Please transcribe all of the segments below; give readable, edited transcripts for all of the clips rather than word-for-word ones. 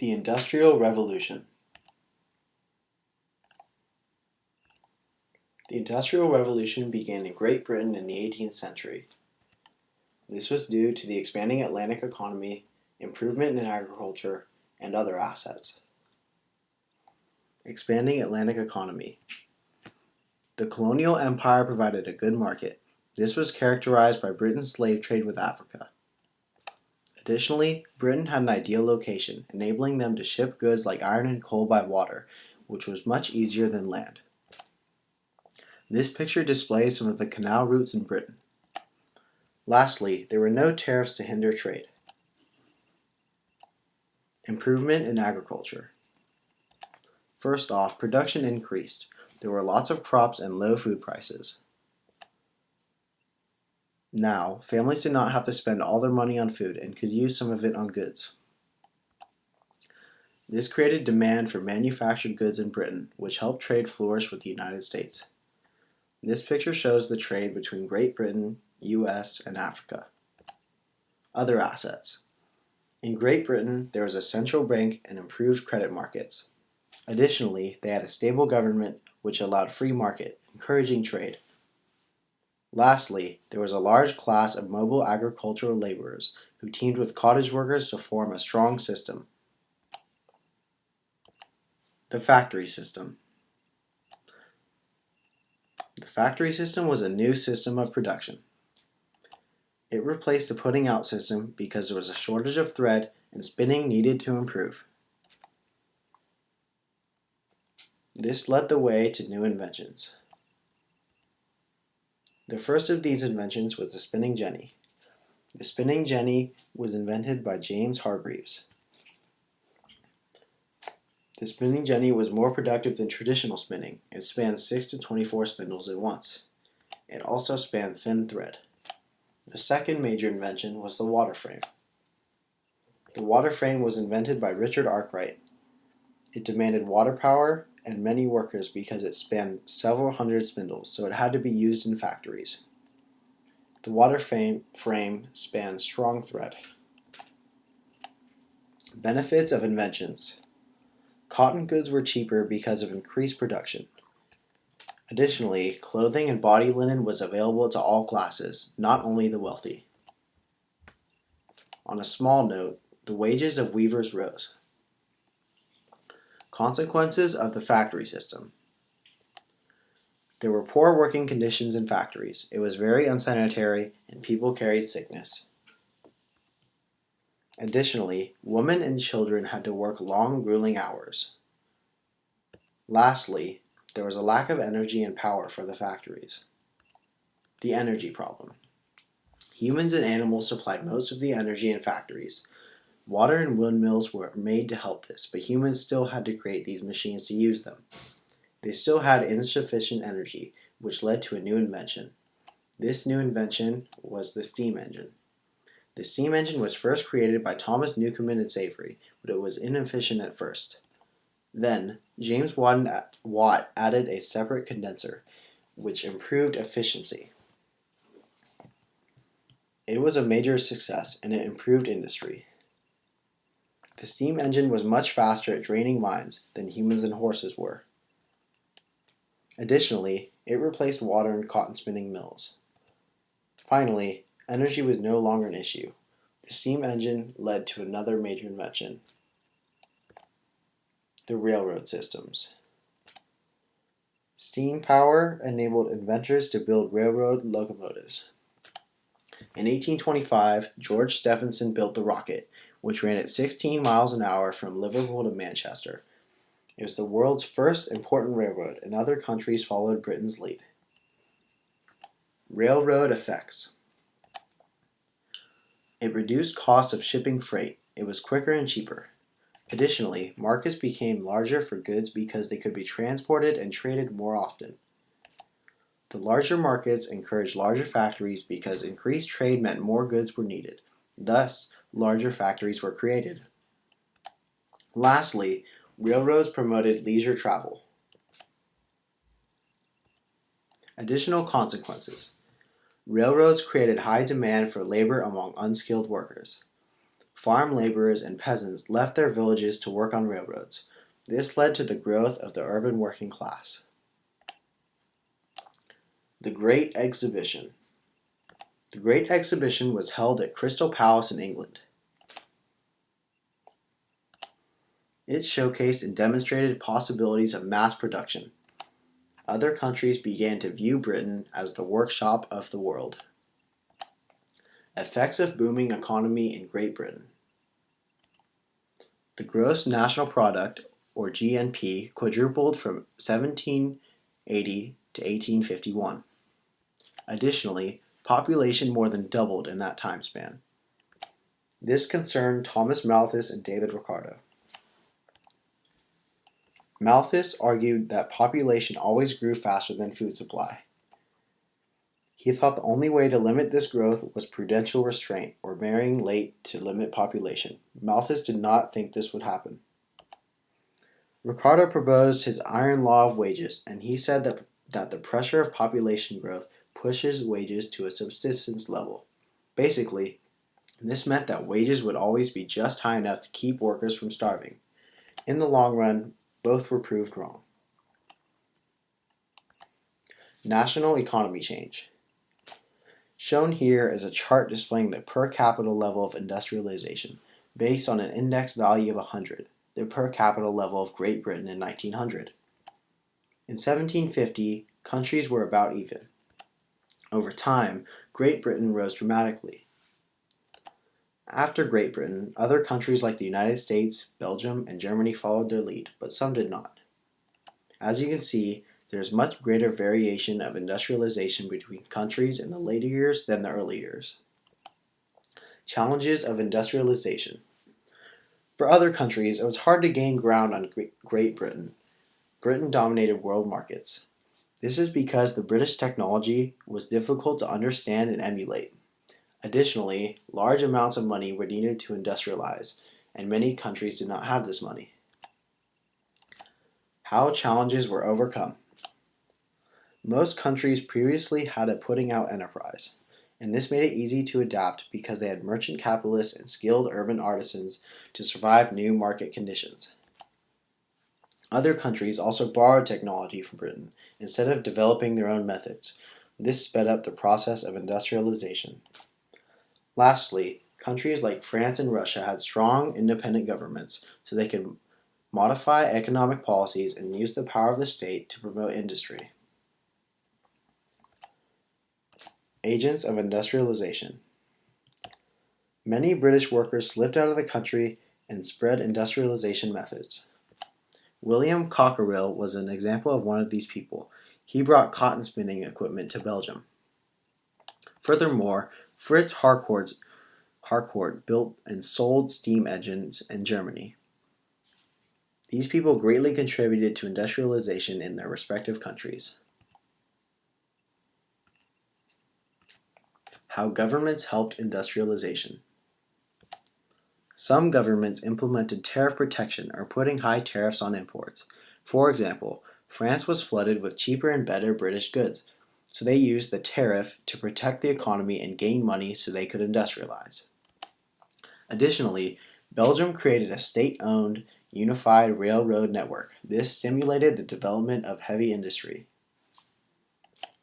The Industrial Revolution. The Industrial Revolution began in Great Britain in the 18th century. This was due to the expanding Atlantic economy, improvement in agriculture, and other assets. Expanding Atlantic economy. The colonial empire provided a good market. This was characterized by Britain's slave trade with Africa. Additionally, Britain had an ideal location, enabling them to ship goods like iron and coal by water, which was much easier than land. This picture displays some of the canal routes in Britain. Lastly, there were no tariffs to hinder trade. Improvement in agriculture. First off, production increased. There were lots of crops and low food prices. Now, families did not have to spend all their money on food and could use some of it on goods. This created demand for manufactured goods in Britain, which helped trade flourish with the United States. This picture shows the trade between Great Britain, US, and Africa. Other assets. In Great Britain, there was a central bank and improved credit markets. Additionally, they had a stable government which allowed free market, encouraging trade. Lastly, there was a large class of mobile agricultural laborers who teamed with cottage workers to form a strong system. The factory system. The factory system was a new system of production. It replaced the putting out system because there was a shortage of thread and spinning needed to improve. This led the way to new inventions. The first of these inventions was the spinning jenny. The spinning jenny was invented by James Hargreaves. The spinning jenny was more productive than traditional spinning. It spanned 6 to 24 spindles at once. It also spanned thin thread. The second major invention was the water frame. The water frame was invented by Richard Arkwright. It demanded water power and many workers because it spanned several hundred spindles, so it had to be used in factories. The water frame spanned strong thread. Benefits of inventions. Cotton goods were cheaper because of increased production. Additionally, clothing and body linen was available to all classes, not only the wealthy. On a small note, the wages of weavers rose. Consequences of the factory system. There were poor working conditions in factories. It was very unsanitary and people carried sickness. Additionally, women and children had to work long, grueling hours. Lastly, there was a lack of energy and power for the factories. The energy problem. Humans and animals supplied most of the energy in factories. Water and windmills were made to help this, but humans still had to create these machines to use them. They still had insufficient energy, which led to a new invention. This new invention was the steam engine. The steam engine was first created by Thomas Newcomen and Savery, but it was inefficient at first. Then, James Watt added a separate condenser, which improved efficiency. It was a major success, and it improved industry. The steam engine was much faster at draining mines than humans and horses were. Additionally, it replaced water in cotton spinning mills. Finally, energy was no longer an issue. The steam engine led to another major invention. The railroad systems. Steam power enabled inventors to build railroad locomotives. In 1825, George Stephenson built the rocket, which ran at 16 miles an hour from Liverpool to Manchester. It was the world's first important railroad, and other countries followed Britain's lead. Railroad effects. It reduced cost of shipping freight. It was quicker and cheaper. Additionally, markets became larger for goods because they could be transported and traded more often. The larger markets encouraged larger factories because increased trade meant more goods were needed. Thus, larger factories were created. Lastly, railroads promoted leisure travel. Additional consequences. Railroads created high demand for labor among unskilled workers. Farm laborers and peasants left their villages to work on railroads. This led to the growth of the urban working class. The Great Exhibition. The Great Exhibition was held at Crystal Palace in England. It showcased and demonstrated possibilities of mass production. Other countries began to view Britain as the workshop of the world. Effects of booming economy in Great Britain. The gross national product, or GNP, quadrupled from 1780 to 1851. Additionally, population more than doubled in that time span. This concerned Thomas Malthus and David Ricardo. Malthus argued that population always grew faster than food supply. He thought the only way to limit this growth was prudential restraint, or marrying late to limit population. Malthus did not think this would happen. Ricardo proposed his iron law of wages, and he said that the pressure of population growth pushes wages to a subsistence level. Basically, this meant that wages would always be just high enough to keep workers from starving. In the long run, both were proved wrong. National economy change. Shown here is a chart displaying the per capita level of industrialization, based on an index value of 100, the per capita level of Great Britain in 1900. In 1750, countries were about even. Over time, Great Britain rose dramatically. After Great Britain, other countries like the United States, Belgium, and Germany followed their lead, but some did not. As you can see, there is much greater variation of industrialization between countries in the later years than the early years. Challenges of industrialization. For other countries, it was hard to gain ground on Great Britain. Britain dominated world markets. This is because the British technology was difficult to understand and emulate. Additionally, large amounts of money were needed to industrialize, and many countries did not have this money. How challenges were overcome. Most countries previously had a putting out enterprise, and this made it easy to adapt because they had merchant capitalists and skilled urban artisans to survive new market conditions. Other countries also borrowed technology from Britain instead of developing their own methods. This sped up the process of industrialization. Lastly, countries like France and Russia had strong independent governments, so they could modify economic policies and use the power of the state to promote industry. Agents of industrialization. Many British workers slipped out of the country and spread industrialization methods. William Cockerill was an example of one of these people. He brought cotton spinning equipment to Belgium. Furthermore, Fritz Harcourt built and sold steam engines in Germany. These people greatly contributed to industrialization in their respective countries. How governments helped industrialization. Some governments implemented tariff protection or putting high tariffs on imports. For example, France was flooded with cheaper and better British goods, so they used the tariff to protect the economy and gain money so they could industrialize. Additionally, Belgium created a state-owned, unified railroad network. This stimulated the development of heavy industry.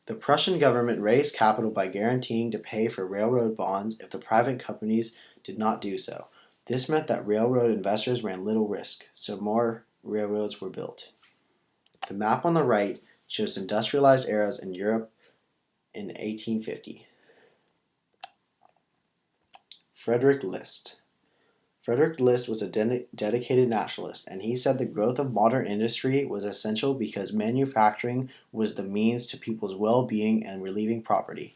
The Prussian government raised capital by guaranteeing to pay for railroad bonds if the private companies did not do so. This meant that railroad investors ran little risk, so more railroads were built. The map on the right shows industrialized eras in Europe in 1850. Frederick List. Frederick List was a dedicated nationalist, and he said the growth of modern industry was essential because manufacturing was the means to people's well-being and relieving poverty.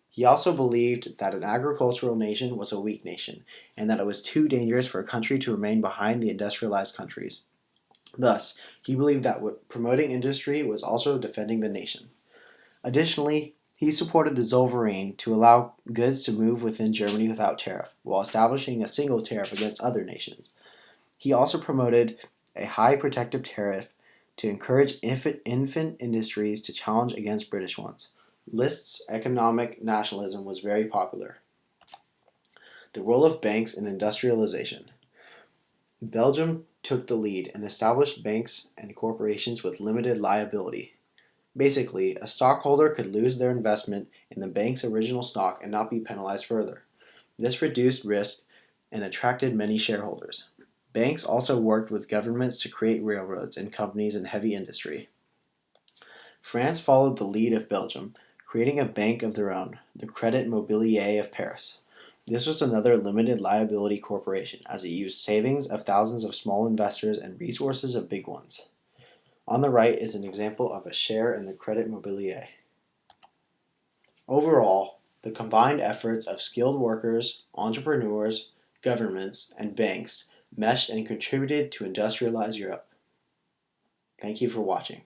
He also believed that an agricultural nation was a weak nation, and that it was too dangerous for a country to remain behind the industrialized countries. Thus, he believed that promoting industry was also defending the nation. Additionally, he supported the Zollverein to allow goods to move within Germany without tariff, while establishing a single tariff against other nations. He also promoted a high protective tariff to encourage infant industries to challenge against British ones. List's economic nationalism was very popular. The role of banks in industrialization. Belgium took the lead and established banks and corporations with limited liability. Basically, a stockholder could lose their investment in the bank's original stock and not be penalized further. This reduced risk and attracted many shareholders. Banks also worked with governments to create railroads and companies in heavy industry. France followed the lead of Belgium, creating a bank of their own, the Crédit Mobilier of Paris. This was another limited liability corporation, as it used savings of thousands of small investors and resources of big ones. On the right is an example of a share in the Crédit Mobilier. Overall, the combined efforts of skilled workers, entrepreneurs, governments, and banks meshed and contributed to industrialize Europe. Thank you for watching.